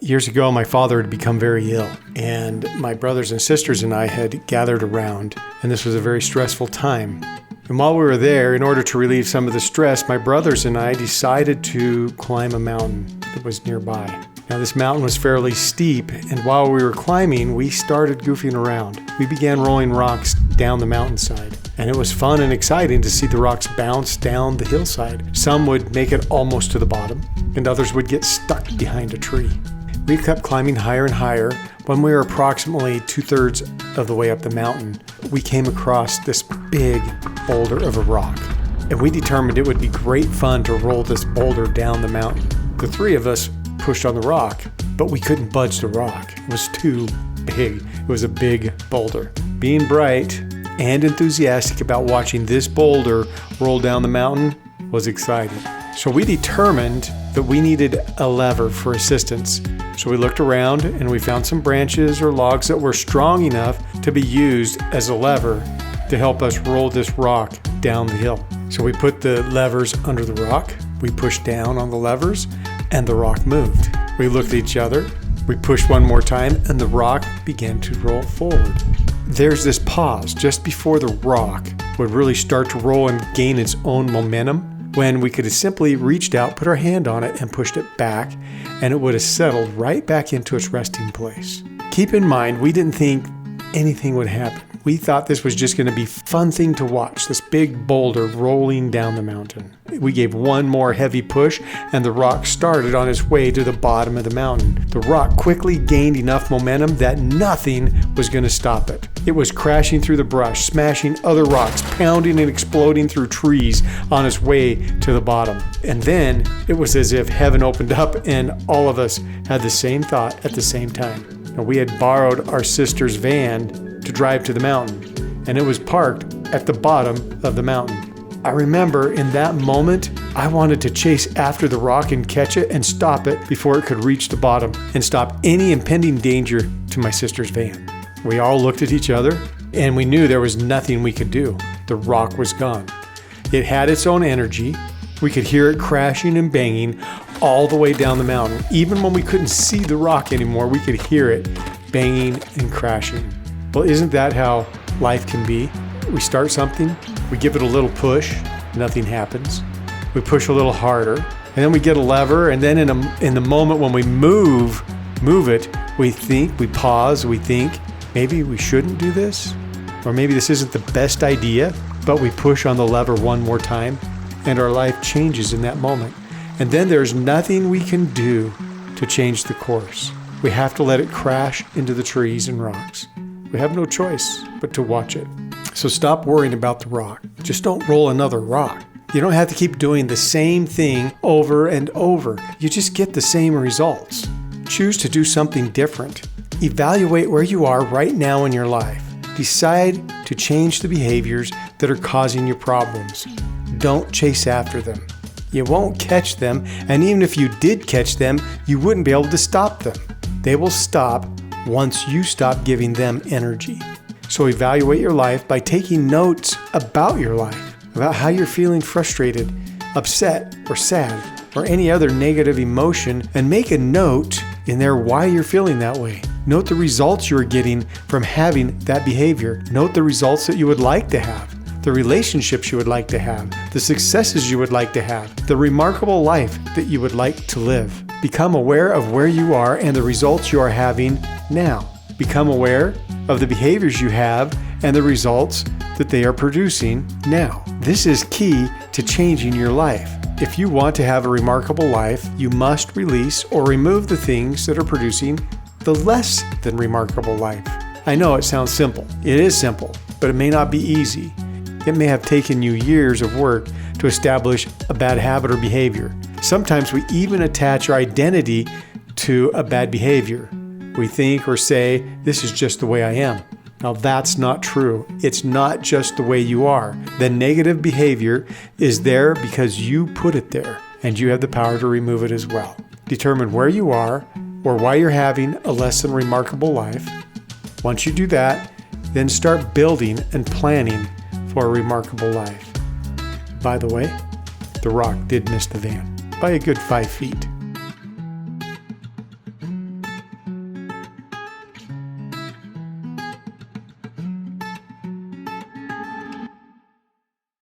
Years ago, my father had become very ill, and my brothers and sisters and I had gathered around, and this was a very stressful time. And while we were there, in order to relieve some of the stress, my brothers and I decided to climb a mountain that was nearby. Now, this mountain was fairly steep, and while we were climbing, we started goofing around. We began rolling rocks down the mountainside, and it was fun and exciting to see the rocks bounce down the hillside. Some would make it almost to the bottom, and others would get stuck behind a tree. We kept climbing higher and higher. When we were approximately 2/3 of the way up the mountain, we came across this big boulder of a rock, and we determined it would be great fun to roll this boulder down the mountain. The three of us pushed on the rock, but we couldn't budge the rock. It was too big. It was a big boulder. Being bright and enthusiastic about watching this boulder roll down the mountain was exciting. So we determined that we needed a lever for assistance. So we looked around and we found some branches or logs that were strong enough to be used as a lever to help us roll this rock down the hill. So we put the levers under the rock, we pushed down on the levers, and the rock moved. We looked at each other, we pushed one more time, and the rock began to roll forward. There's this pause just before the rock would really start to roll and gain its own momentum, when we could have simply reached out, put our hand on it, and pushed it back, and it would have settled right back into its resting place. Keep in mind, we didn't think anything would happen. We thought this was just going to be a fun thing to watch, this big boulder rolling down the mountain. We gave one more heavy push, and the rock started on its way to the bottom of the mountain. The rock quickly gained enough momentum that nothing was going to stop it. It was crashing through the brush, smashing other rocks, pounding and exploding through trees on its way to the bottom. And then it was as if heaven opened up and all of us had the same thought at the same time. Now, we had borrowed our sister's van to drive to the mountain, and it was parked at the bottom of the mountain. I remember in that moment, I wanted to chase after the rock and catch it and stop it before it could reach the bottom and stop any impending danger to my sister's van. We all looked at each other, and we knew there was nothing we could do. The rock was gone. It had its own energy. We could hear it crashing and banging all the way down the mountain. Even when we couldn't see the rock anymore, we could hear it banging and crashing. Well, isn't that how life can be? We start something, we give it a little push, nothing happens. We push a little harder, and then we get a lever, and then in the moment when we move it, we think, we pause, we think, maybe we shouldn't do this, or maybe this isn't the best idea, but we push on the lever one more time, and our life changes in that moment. And then there's nothing we can do to change the course. We have to let it crash into the trees and rocks. We have no choice but to watch it. So stop worrying about the rock. Just don't roll another rock. You don't have to keep doing the same thing over and over. You just get the same results. Choose to do something different. Evaluate where you are right now in your life. Decide to change the behaviors that are causing you problems. Don't chase after them. You won't catch them, and even if you did catch them, you wouldn't be able to stop them. They will stop once you stop giving them energy. So evaluate your life by taking notes about your life, about how you're feeling frustrated, upset, or sad, or any other negative emotion, and make a note in there why you're feeling that way. Note the results you're getting from having that behavior. Note the results that you would like to have, the relationships you would like to have, the successes you would like to have, the remarkable life that you would like to live. Become aware of where you are and the results you are having now. Become aware of the behaviors you have and the results that they are producing now. This is key to changing your life. If you want to have a remarkable life, you must release or remove the things that are producing the less than remarkable life. I know it sounds simple. It is simple, but it may not be easy. It may have taken you years of work to establish a bad habit or behavior. Sometimes we even attach our identity to a bad behavior. We think or say, this is just the way I am. Now that's not true. It's not just the way you are. The negative behavior is there because you put it there, and you have the power to remove it as well. Determine where you are or why you're having a less than remarkable life. Once you do that, then start building and planning for a remarkable life. By the way, the rock did miss the van by a good 5 feet.